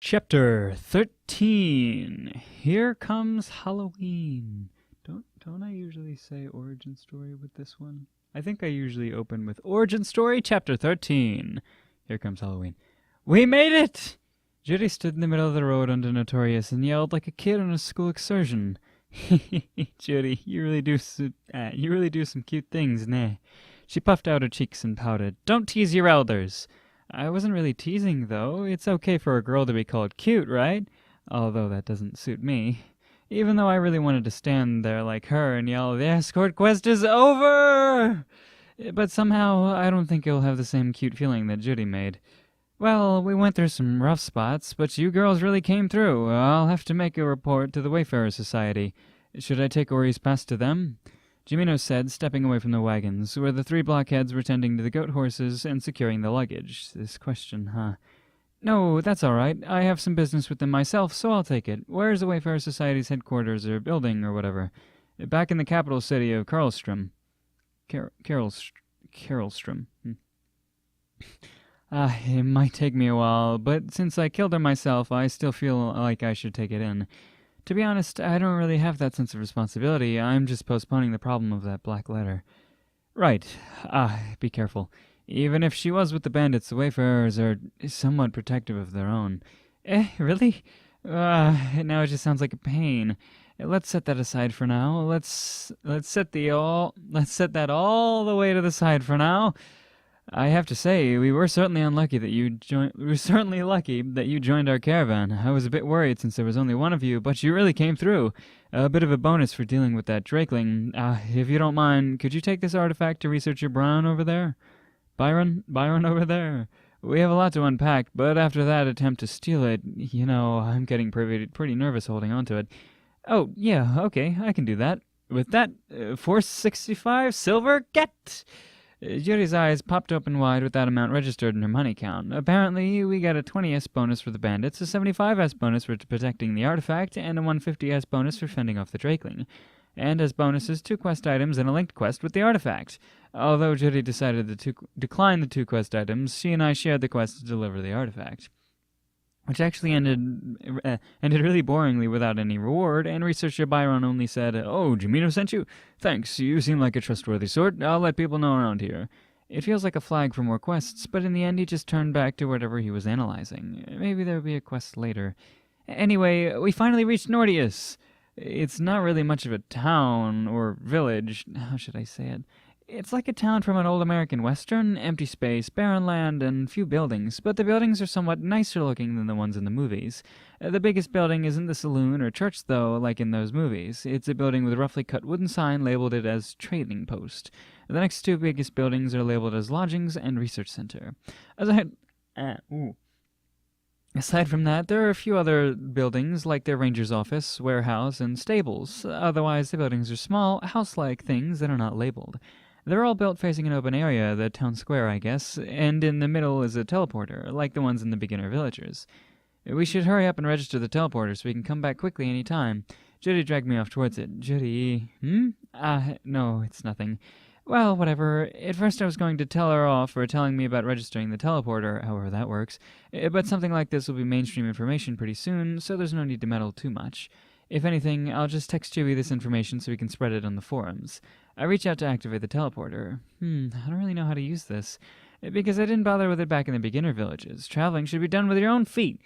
Chapter 13. Here comes Halloween. Don't I usually say origin story with this one? I think I usually open with Origin Story Chapter 13. Here comes Halloween. We made it! Judy stood in the middle of the road under Notorious and yelled like a kid on a school excursion. Judy, you really do some cute things, nay. She puffed out her cheeks and pouted. Don't tease your elders. I wasn't really teasing, though. It's okay for a girl to be called cute, right? Although that doesn't suit me. Even though I really wanted to stand there like her and yell, the escort quest is over! But somehow, I don't think you'll have the same cute feeling that Judy made. Well, we went through some rough spots, but you girls really came through. I'll have to make a report to the Wayfarer Society. Should I take Ori's pass to them? Jimeno said, stepping away from the wagons, where the three blockheads were tending to the goat horses and securing the luggage. This question, huh? No, that's all right. I have some business with them myself, so I'll take it. Where's the Wayfarer Society's headquarters or building or whatever? Back in the capital city of Karlstrom. Karlstrom. It might take me a while, but since I killed her myself, I still feel like I should take it in. To be honest, I don't really have that sense of responsibility. I'm just postponing the problem of that black letter. Right. Be careful. Even if she was with the bandits, the Wayfarers are somewhat protective of their own. Really? Now it just sounds like a pain. Let's set that aside for now. Let's set that all the way to the side for now. I have to say, we were certainly lucky that you joined our caravan. I was a bit worried since there was only one of you, but you really came through. A bit of a bonus for dealing with that drakeling. If you don't mind, could you take this artifact to researcher Byron over there? Byron over there. We have a lot to unpack, but after that attempt to steal it, I'm getting pretty nervous holding on to it. Oh, yeah, okay, I can do that. With that, 465 silver, get! Judy's eyes popped open wide with that amount registered in her money count. Apparently, we got a 20S bonus for the bandits, a 75S bonus for protecting the artifact, and a 150S bonus for fending off the drakeling. And as bonuses, 2 quest items and a linked quest with the artifact. Although Judy decided to decline the 2 quest items, she and I shared the quest to deliver the artifact. Which actually ended really boringly without any reward, and researcher Byron only said, "Oh, Jimeno sent you? Thanks, you seem like a trustworthy sort. I'll let people know around here." It feels like a flag for more quests, but in the end he just turned back to whatever he was analyzing. Maybe there'll be a quest later. Anyway, we finally reached Nordius. It's not really much of a town, or village, how should I say it? It's like a town from an old American western, empty space, barren land, and few buildings, but the buildings are somewhat nicer looking than the ones in the movies. The biggest building isn't the saloon or church, though, like in those movies. It's a building with a roughly cut wooden sign labeled it as Trading Post. The next 2 biggest buildings are labeled as Lodgings and Research Center. Aside from that, there are a few other buildings, like their ranger's office, warehouse, and stables. Otherwise, the buildings are small, house-like things that are not labeled. They're all built facing an open area, the town square, I guess, and in the middle is a teleporter, like the ones in the beginner villagers. We should hurry up and register the teleporter so we can come back quickly any time. Judy dragged me off towards it. Judy, no, it's nothing. Well, whatever. At first I was going to tell her off for telling me about registering the teleporter, however that works, but something like this will be mainstream information pretty soon, so there's no need to meddle too much. If anything, I'll just text Chewie this information so we can spread it on the forums. I reach out to activate the teleporter. I don't really know how to use this, because I didn't bother with it back in the beginner villages. Traveling should be done with your own feet,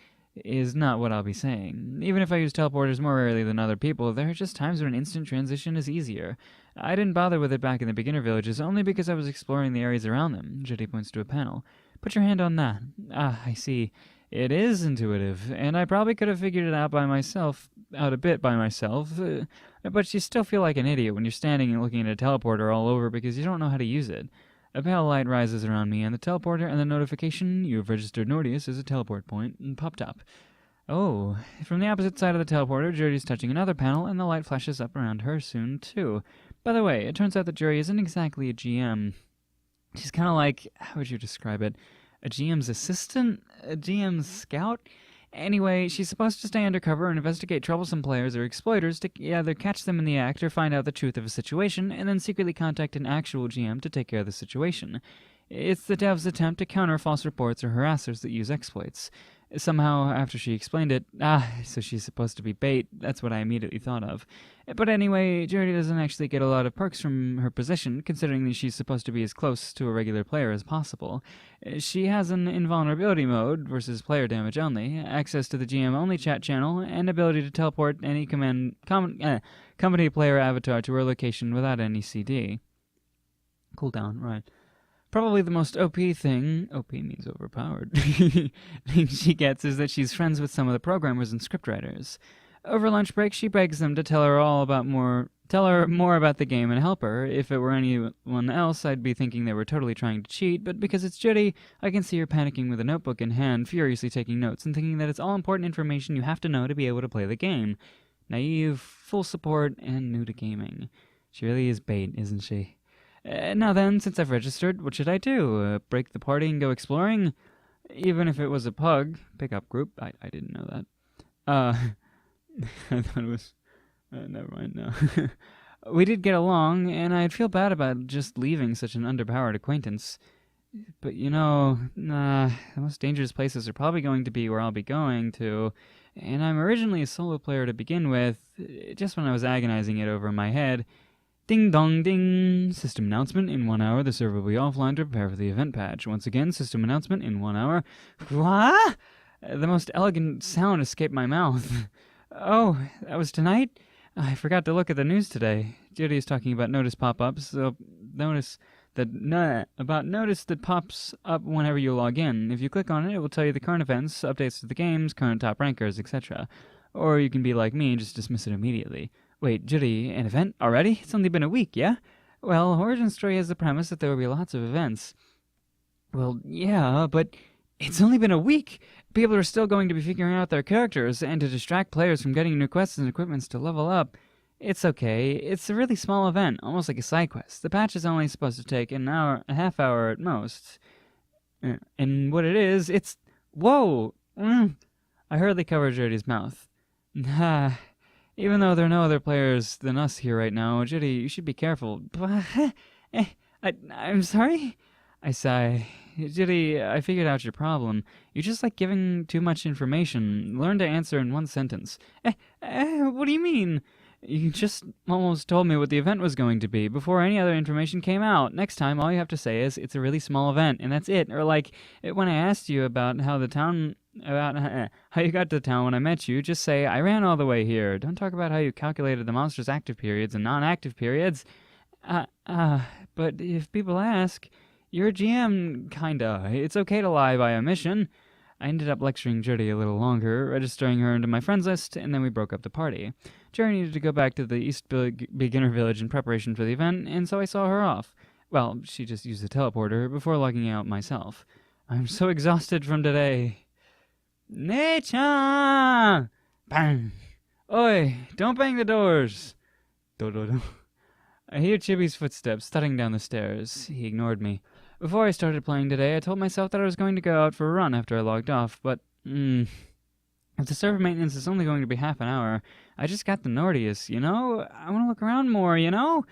is not what I'll be saying. Even if I use teleporters more rarely than other people, there are just times when instant transition is easier. I didn't bother with it back in the beginner villages only because I was exploring the areas around them. Judy points to a panel. Put your hand on that. I see. It is intuitive, and I probably could have figured it out a bit by myself, but you still feel like an idiot when you're standing and looking at a teleporter all over because you don't know how to use it. A pale light rises around me, and the teleporter and the notification, "You have registered Nordius as a teleport point," popped up. Oh, from the opposite side of the teleporter, Jury's touching another panel, and the light flashes up around her soon, too. By the way, it turns out that Jury isn't exactly a GM. She's kind of like, how would you describe it? A GM's assistant? A GM's scout? Anyway, she's supposed to stay undercover and investigate troublesome players or exploiters to either catch them in the act or find out the truth of a situation, and then secretly contact an actual GM to take care of the situation. It's the dev's attempt to counter false reports or harassers that use exploits. Somehow, after she explained it, so she's supposed to be bait, that's what I immediately thought of. But anyway, Jody doesn't actually get a lot of perks from her position, considering that she's supposed to be as close to a regular player as possible. She has an invulnerability mode, versus player damage only, access to the GM-only chat channel, and ability to teleport any company player avatar to her location without any CD. Cooldown, right. Probably the most OP thing, OP means overpowered, thing she gets is that she's friends with some of the programmers and scriptwriters. Over lunch break, she begs them to tell her more about the game and help her. If it were anyone else, I'd be thinking they were totally trying to cheat, but because it's Judy, I can see her panicking with a notebook in hand, furiously taking notes and thinking that it's all important information you have to know to be able to play the game. Naive, full support, and new to gaming. She really is bait, isn't she? Now then, since I've registered, what should I do? Break the party and go exploring? Even if it was a pickup group. I didn't know that. I thought it was... never mind, no. We did get along, and I'd feel bad about just leaving such an underpowered acquaintance. But the most dangerous places are probably going to be where I'll be going to, and I'm originally a solo player to begin with. Just when I was agonizing it over in my head... Ding dong ding! System announcement, in 1 hour the server will be offline to prepare for the event patch. Once again, system announcement, in 1 hour. What? The most elegant sound escaped my mouth. Oh, that was tonight? I forgot to look at the news today. Judy is talking about notice pop-ups, so notice that pops up whenever you log in. If you click on it, it will tell you the current events, updates to the games, current top rankers, etc. Or you can be like me and just dismiss it immediately. Wait, Judy, an event already? It's only been a week, yeah? Well, OriginStory has the premise that there will be lots of events. Well, yeah, but it's only been a week. People are still going to be figuring out their characters, and to distract players from getting new quests and equipments to level up. It's okay. It's a really small event, almost like a side quest. The patch is only supposed to take an hour, a half hour at most. And what it is, it's... Whoa! I hurriedly covered Judy's mouth. Even though there are no other players than us here right now, Judy, you should be careful. I'm sorry? I sigh. Judy, I figured out your problem. You just like giving too much information. Learn to answer in one sentence. What do you mean? You just almost told me what the event was going to be before any other information came out. Next time, all you have to say is, it's a really small event, and that's it. Or like, when I asked you about how you got to town when I met you, just say, I ran all the way here. Don't talk about how you calculated the monster's active periods and non-active periods. But if people ask, you're a GM, kinda. It's okay to lie by omission. I ended up lecturing Judy a little longer, registering her into my friends list, and then we broke up the party. Judy needed to go back to the East Beginner Village in preparation for the event, and so I saw her off. Well, she just used the teleporter before logging out myself. I'm so exhausted from today. Ne-chan! Bang! Oi, don't bang the doors! Do-do-do. I hear Chibi's footsteps thudding down the stairs. He ignored me. Before I started playing today, I told myself that I was going to go out for a run after I logged off, but, if the server maintenance is only going to be half an hour, I just got the Nordius, I want to look around more, I'm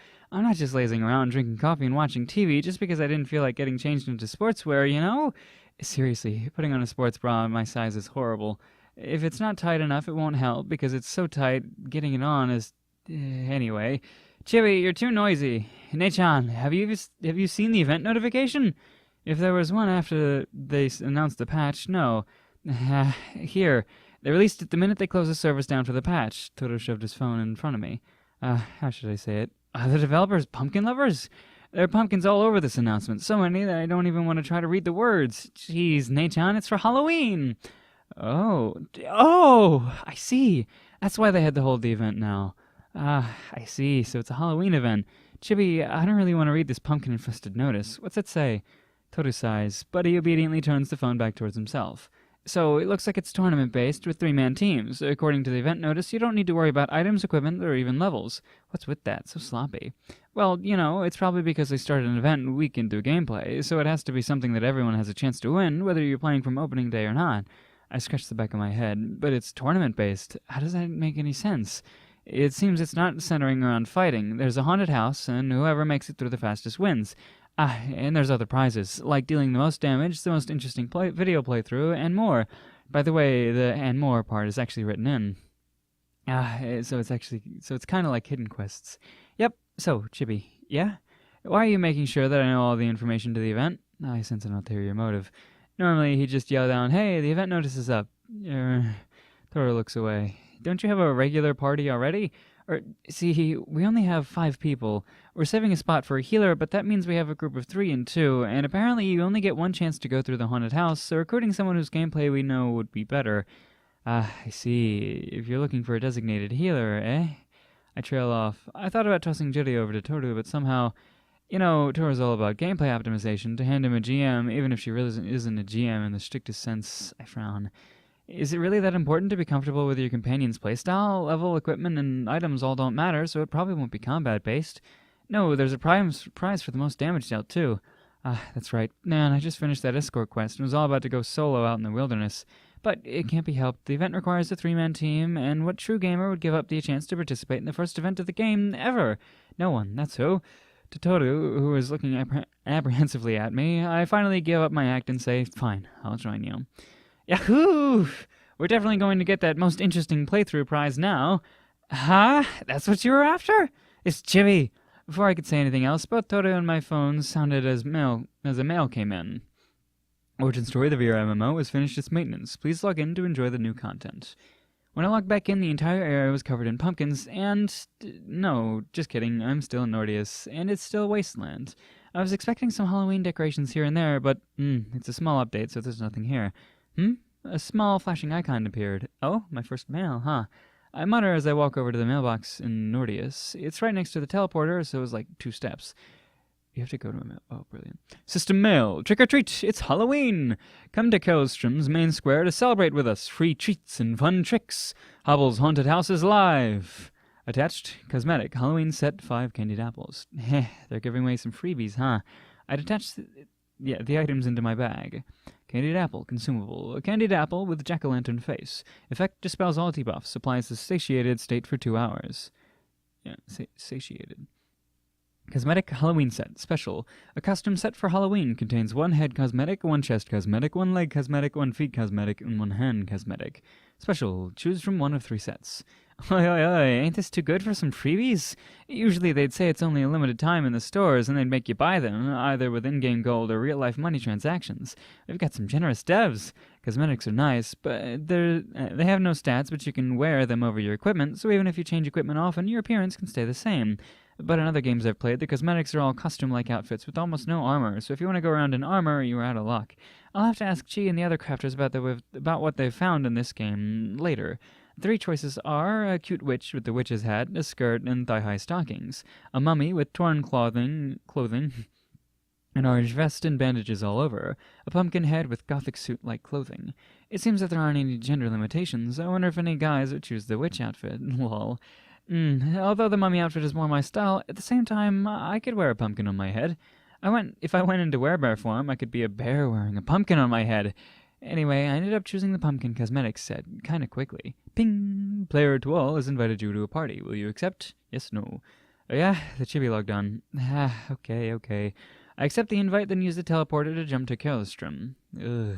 not just lazing around, drinking coffee and watching TV just because I didn't feel like getting changed into sportswear, Seriously, putting on a sports bra my size is horrible. If it's not tight enough, it won't help, because it's so tight, getting it on is... Anyway... Chibi, you're too noisy. Ne-chan, have you seen the event notification? If there was one after they announced the patch, no. Here. They released it the minute they closed the servers down for the patch. Toto shoved his phone in front of me. How should I say it? Are the developers pumpkin lovers? There are pumpkins all over this announcement. So many that I don't even want to try to read the words. Jeez, Ne-chan, it's for Halloween. Oh, I see. That's why they had to hold the event now. I see. So it's a Halloween event. Chibi, I don't really want to read this pumpkin-infested notice. What's it say? Toto sighs, but he obediently turns the phone back towards himself. So, it looks like it's tournament-based with 3-man teams. According to the event notice, you don't need to worry about items, equipment, or even levels. What's with that? So sloppy. Well, it's probably because they started an event a week into gameplay, so it has to be something that everyone has a chance to win, whether you're playing from opening day or not. I scratched the back of my head, but it's tournament-based. How does that make any sense? It seems it's not centering around fighting. There's a haunted house, and whoever makes it through the fastest wins. And there's other prizes, like dealing the most damage, the most interesting video playthrough, and more. By the way, the and more part is actually written in. So it's kind of like hidden quests. Yep. So, Chibi, yeah? Why are you making sure that I know all the information to the event? I sense an ulterior motive. Normally, he'd just yell down, "Hey, the event notice is up." Toro looks away. Don't you have a regular party already? Or, see, we only have 5 people. We're saving a spot for a healer, but that means we have a group of 3 and 2, and apparently you only get 1 chance to go through the haunted house, so recruiting someone whose gameplay we know would be better. I see. If you're looking for a designated healer, eh? I trail off. I thought about tossing Judy over to Toru, but somehow... Toru's all about gameplay optimization. To hand him a GM, even if she really isn't a GM in the strictest sense, I frown. Is it really that important to be comfortable with your companion's playstyle? Level, equipment, and items all don't matter, so it probably won't be combat-based. No, there's a prize for the most damage dealt, too. That's right. Man, I just finished that escort quest and was all about to go solo out in the wilderness. But it can't be helped. The event requires a 3-man team, and what true gamer would give up the chance to participate in the first event of the game ever? No one, that's who. To Toru, who is looking apprehensively at me, I finally give up my act and say, "Fine, I'll join you." Yahoo! We're definitely going to get that most interesting playthrough prize now. Huh? That's what you were after? It's Chibi. Before I could say anything else, both Toru and my phones sounded as a mail came in. OriginStory the VRMMO has finished its maintenance. Please log in to enjoy the new content. When I logged back in, the entire area was covered in pumpkins, and... no, just kidding, I'm still in Nordius, and it's still Wasteland. I was expecting some Halloween decorations here and there, but, it's a small update, so there's nothing here. A small flashing icon appeared. Oh, my first mail, huh? I mutter as I walk over to the mailbox in Nordius. It's right next to the teleporter, so it's like 2 steps. You have to go to a mail. Oh, brilliant. System mail. Trick or treat. It's Halloween. Come to Kellstrom's main square to celebrate with us. Free treats and fun tricks. Hobble's haunted house is live. Attached, cosmetic. Halloween set 5 candied apples. Heh, they're giving away some freebies, huh? I'd attach the items into my bag. Candied apple, consumable. A candied apple with jack-o'-lantern face. Effect dispels all debuffs. Applies the satiated state for 2 hours. Yeah, satiated. Cosmetic Halloween set. Special. A costume set for Halloween contains 1 head cosmetic, 1 chest cosmetic, 1 leg cosmetic, 1 feet cosmetic, and 1 hand cosmetic. Special. Choose from 1 of 3 sets. Oi, oi, oi, ain't this too good for some freebies? Usually they'd say it's only a limited time in the stores and they'd make you buy them, either with in-game gold or real-life money transactions. We've got some generous devs. Cosmetics are nice, but they have no stats, but you can wear them over your equipment, so even if you change equipment often, your appearance can stay the same. But in other games I've played, the cosmetics are all costume-like outfits with almost no armor, so if you want to go around in armor, you're out of luck. I'll have to ask Chi and the other crafters about what they've found in this game later. 3 choices are a cute witch with the witch's hat, a skirt, and thigh-high stockings, a mummy with torn clothing, an orange vest and bandages all over, a pumpkin head with gothic suit-like clothing. It seems that there aren't any gender limitations. I wonder if any guys would choose the witch outfit. Lol. Although the mummy outfit is more my style, at the same time, I could wear a pumpkin on my head. If I went into werebear form, I could be a bear wearing a pumpkin on my head. Anyway, I ended up choosing the pumpkin cosmetics set kinda quickly. Ping! Player to all has invited you to a party. Will you accept? Yes, no. Oh yeah, the chibi logged on. Okay. I accept the invite, then use the teleporter to jump to Kellstrom. Ugh.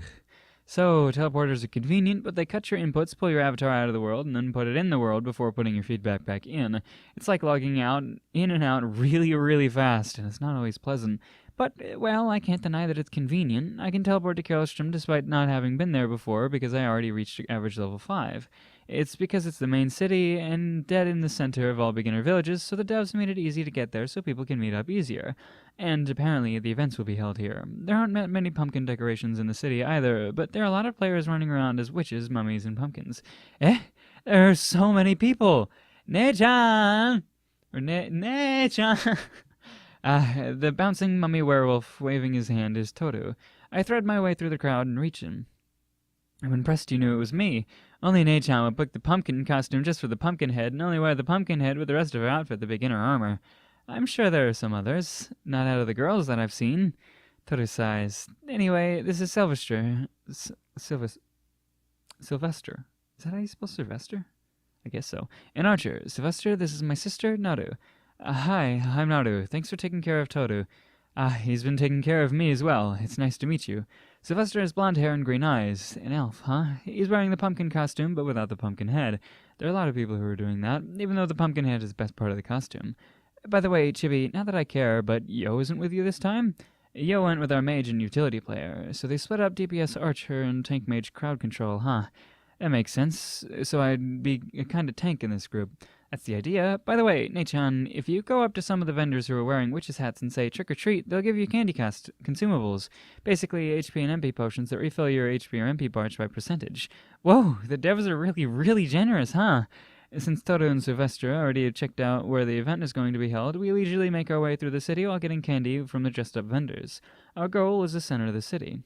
So, teleporters are convenient, but they cut your inputs, pull your avatar out of the world, and then put it in the world before putting your feedback back in. It's like logging in and out really, really fast, and it's not always pleasant. But, well, I can't deny that it's convenient. I can teleport to Kellstrom despite not having been there before because I already reached average level 5. It's because it's the main city and dead in the center of all beginner villages, so the devs made it easy to get there so people can meet up easier. And apparently the events will be held here. There aren't many pumpkin decorations in the city either, but there are a lot of players running around as witches, mummies, and pumpkins. There are so many people! Ne-chan! Or Ne-chan! The bouncing mummy werewolf waving his hand is Toru. I thread my way through the crowd and reach him. I'm impressed you knew it was me. Only Ne-chan would book the pumpkin costume just for the pumpkin head and only wear the pumpkin head with the rest of her outfit, the beginner armor. I'm sure there are some others. Not out of the girls that I've seen. Toru sighs. Anyway, this is Sylvester. Sylvester. Is that how you spell Sylvester? I guess so. An archer. Sylvester, this is my sister, Naru. Hi, I'm Naru. Thanks for taking care of Toru. He's been taking care of me as well. It's nice to meet you. Sylvester has blonde hair and green eyes. An elf, huh? He's wearing the pumpkin costume, but without the pumpkin head. There are a lot of people who are doing that, even though the pumpkin head is the best part of the costume. By the way, Chibi, not that I care, but Yo isn't with you this time? Yo went with our mage and utility player, so they split up DPS archer and tank mage crowd control, huh? That makes sense, so I'd be a kind of tank in this group. That's the idea. By the way, Nechan, if you go up to some of the vendors who are wearing witches' hats and say trick or treat, they'll give you candy cast consumables. Basically, HP and MP potions that refill your HP or MP bars by percentage. Whoa, the devs are really, really generous, huh? Since Toto and Sylvester already have checked out where the event is going to be held, we leisurely make our way through the city while getting candy from the dressed-up vendors. Our goal is the center of the city.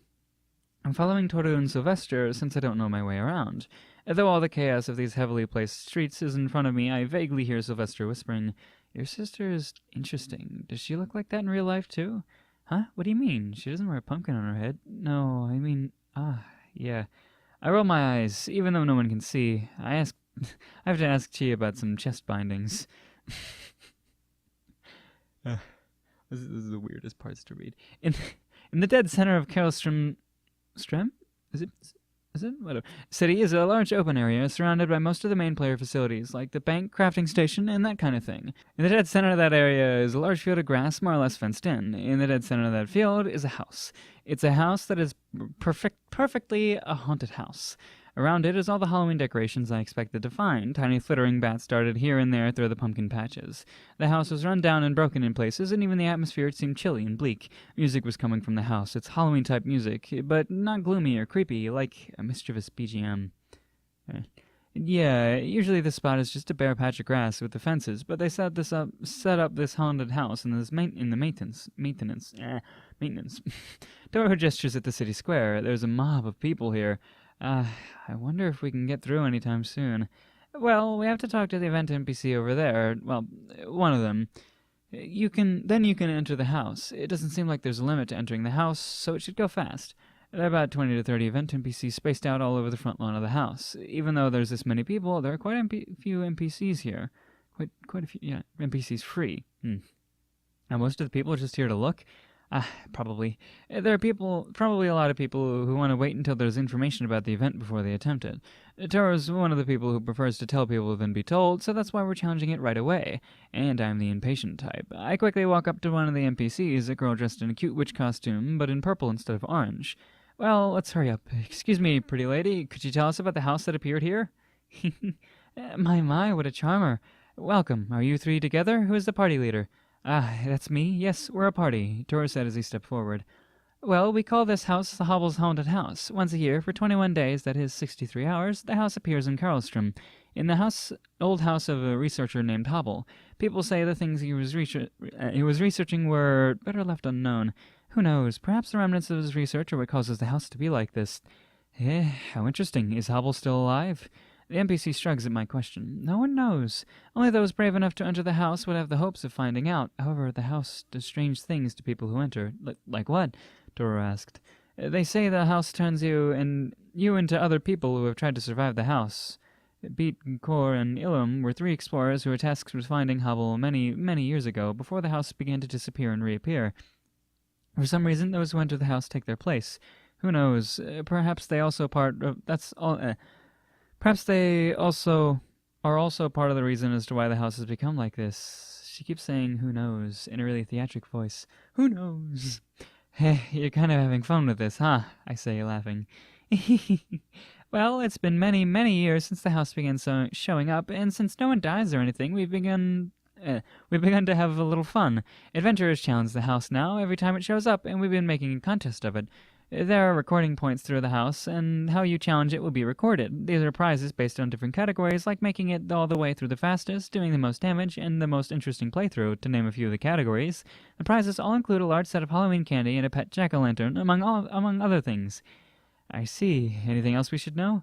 I'm following Toto and Sylvester since I don't know my way around. Though all the chaos of these heavily placed streets is in front of me, I vaguely hear Sylvester whispering, "Your sister is interesting. Does she look like that in real life, too?" Huh? What do you mean? She doesn't wear a pumpkin on her head. No, I mean, yeah. I roll my eyes, even though no one can see. I have to ask Chi about some chest bindings. This is the weirdest parts to read. In the dead center of Karlström... Is it? Whatever. City is a large open area surrounded by most of the main player facilities, like the bank, crafting station, and that kind of thing. In the dead center of that area is a large field of grass, more or less fenced in. In the dead center of that field is a house. It's a house that is perfectly a haunted house. Around it is all the Halloween decorations I expected to find. Tiny flittering bats darted here and there through the pumpkin patches. The house was run down and broken in places, and even the atmosphere seemed chilly and bleak. Music was coming from the house. It's Halloween-type music, but not gloomy or creepy, like a mischievous BGM. Yeah, usually this spot is just a bare patch of grass with the fences, but they set up this haunted house in the maintenance. Doro gestures at the city square. There's a mob of people here. I wonder if we can get through anytime soon. Well, we have to talk to the event NPC over there. Well, one of them. Then you can enter the house. It doesn't seem like there's a limit to entering the house, so it should go fast. There are about 20 to 30 event NPCs spaced out all over the front lawn of the house. Even though there's this many people, there are quite a few NPCs here. Quite a few, yeah, NPCs free. Now, most of the people are just here to look. Probably. There are probably a lot of people who want to wait until there's information about the event before they attempt it. Toro's one of the people who prefers to tell people than be told, so that's why we're challenging it right away. And I'm the impatient type. I quickly walk up to one of the NPCs, a girl dressed in a cute witch costume, but in purple instead of orange. Well, let's hurry up. Excuse me, pretty lady, could you tell us about the house that appeared here? My, what a charmer. Welcome. Are you three together? Who is the party leader? That's me. Yes, we're a party, Toro said as he stepped forward. Well, we call this house the Hobble's Haunted House. Once a year, for 21 days, that is 63 hours, the house appears in Karlström, in the old house of a researcher named Hobble. People say the things he was researching were better left unknown. Who knows? Perhaps the remnants of his research are what causes the house to be like this. How interesting. Is Hobble still alive? The NPC shrugs at my question. No one knows. Only those brave enough to enter the house would have the hopes of finding out. However, the house does strange things to people who enter. Like what? Toro asked. They say the house turns you into other people who have tried to survive the house. Beat, Kor, and Ilum were three explorers who were tasked with finding Hobble many, many years ago, before the house began to disappear and reappear. For some reason, those who enter the house take their place. Who knows? Perhaps they also part of... Perhaps they are also part of the reason as to why the house has become like this. She keeps saying, who knows, in a really theatric voice. Who knows? Hey, you're kind of having fun with this, huh? I say, laughing. Well, it's been many, many years since the house began showing up, and since no one dies or anything, we've begun to have a little fun. Adventurers challenge the house now every time it shows up, and we've been making a contest of it. There are recording points through the house, and how you challenge it will be recorded. These are prizes based on different categories, like making it all the way through the fastest, doing the most damage, and the most interesting playthrough, to name a few of the categories. The prizes all include a large set of Halloween candy and a pet jack-o'-lantern, among other things. I see. Anything else we should know?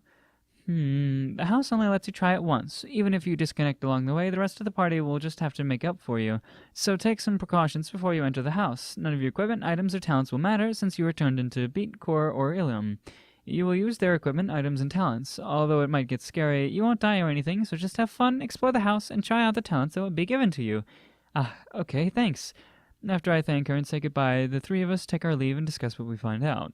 The house only lets you try it once. Even if you disconnect along the way, the rest of the party will just have to make up for you. So take some precautions before you enter the house. None of your equipment, items, or talents will matter since you are turned into Beat, Core, or Ilium. You will use their equipment, items, and talents. Although it might get scary, you won't die or anything, so just have fun, explore the house, and try out the talents that will be given to you. Okay, thanks. After I thank her and say goodbye, the three of us take our leave and discuss what we find out.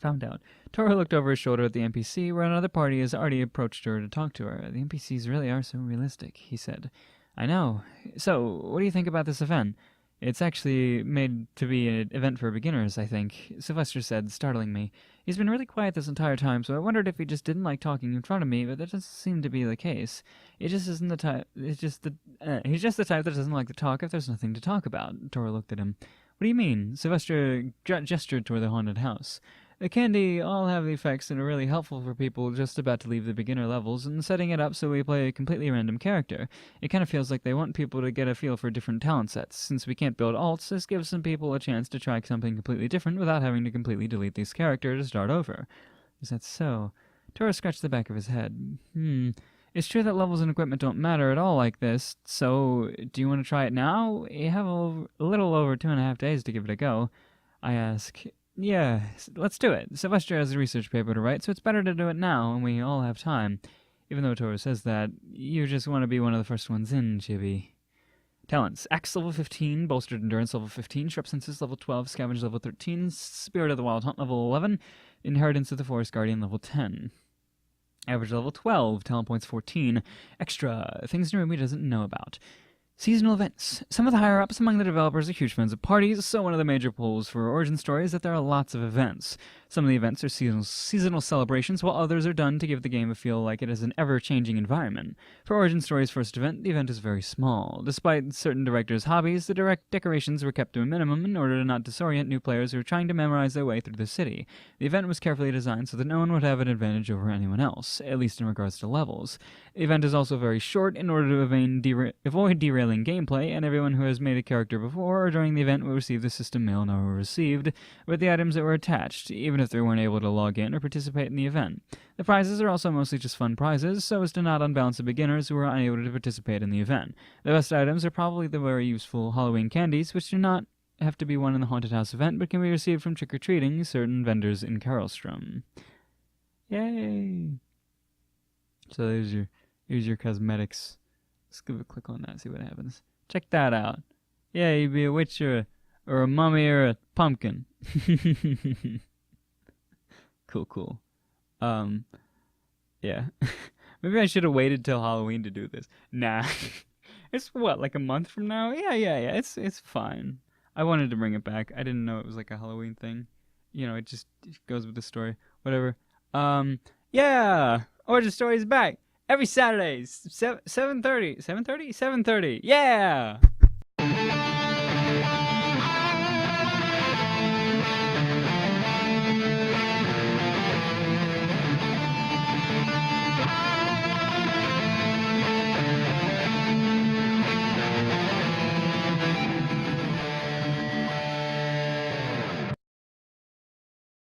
Found out. Tora looked over his shoulder at the NPC, where another party has already approached her to talk to her. The NPCs really are so realistic, he said. I know. So, what do you think about this event? It's actually made to be an event for beginners, I think, Sylvester said, startling me. He's been really quiet this entire time, so I wondered if he just didn't like talking in front of me, but that doesn't seem to be the case. It just isn't the type. He's just the type that doesn't like to talk if there's nothing to talk about. Tora looked at him. What do you mean? Sylvester gestured toward the haunted house. The candy all have the effects that are really helpful for people just about to leave the beginner levels, and setting it up so we play a completely random character. It kind of feels like they want people to get a feel for different talent sets. Since we can't build alts, this gives some people a chance to try something completely different without having to completely delete this character to start over. Is that so? Tora scratched the back of his head. It's true that levels and equipment don't matter at all like this, so do you want to try it now? You have a little over 2.5 days to give it a go. I ask. Yeah, let's do it. Sylvester has a research paper to write, so it's better to do it now, and we all have time. Even though Tora says that, you just want to be one of the first ones in, Chibi. Talents. Axe level 15, Bolstered Endurance level 15, Sharp Senses level 12, Scavenge level 13, Spirit of the Wild Hunt level 11, Inheritance of the Forest Guardian level 10. Average level 12, Talent Points 14. Extra. Things Narumi doesn't know about. Seasonal events. Some of the higher-ups among the developers are huge fans of parties, so one of the major pulls for Origin Story is that there are lots of events. Some of the events are seasonal celebrations, while others are done to give the game a feel like it is an ever-changing environment. For Origin Story's first event, the event is very small. Despite certain directors' hobbies, the decorations were kept to a minimum in order to not disorient new players who are trying to memorize their way through the city. The event was carefully designed so that no one would have an advantage over anyone else, at least in regards to levels. The event is also very short in order to avoid derailing gameplay, and everyone who has made a character before or during the event will receive the system mail now received with the items that were attached, even if they weren't able to log in or participate in the event. The prizes are also mostly just fun prizes, so as to not unbalance the beginners who are unable to participate in the event. The best items are probably the very useful Halloween candies, which do not have to be won in the Haunted House event, but can be received from trick-or-treating certain vendors in Carolstrom. Yay! So here's your cosmetics. Let's give a click on that, see what happens. Check that out. Yeah, you'd be a witch or a mummy or a pumpkin. Cool. Yeah. Maybe I should have waited till Halloween to do this. Nah. It's what, like a month from now? Yeah. It's fine. I wanted to bring it back. I didn't know it was like a Halloween thing. You know, it goes with the story. Whatever. Yeah. Origin Story is back. Every Saturday, 7:30. 7:30? 7:30. Yeah!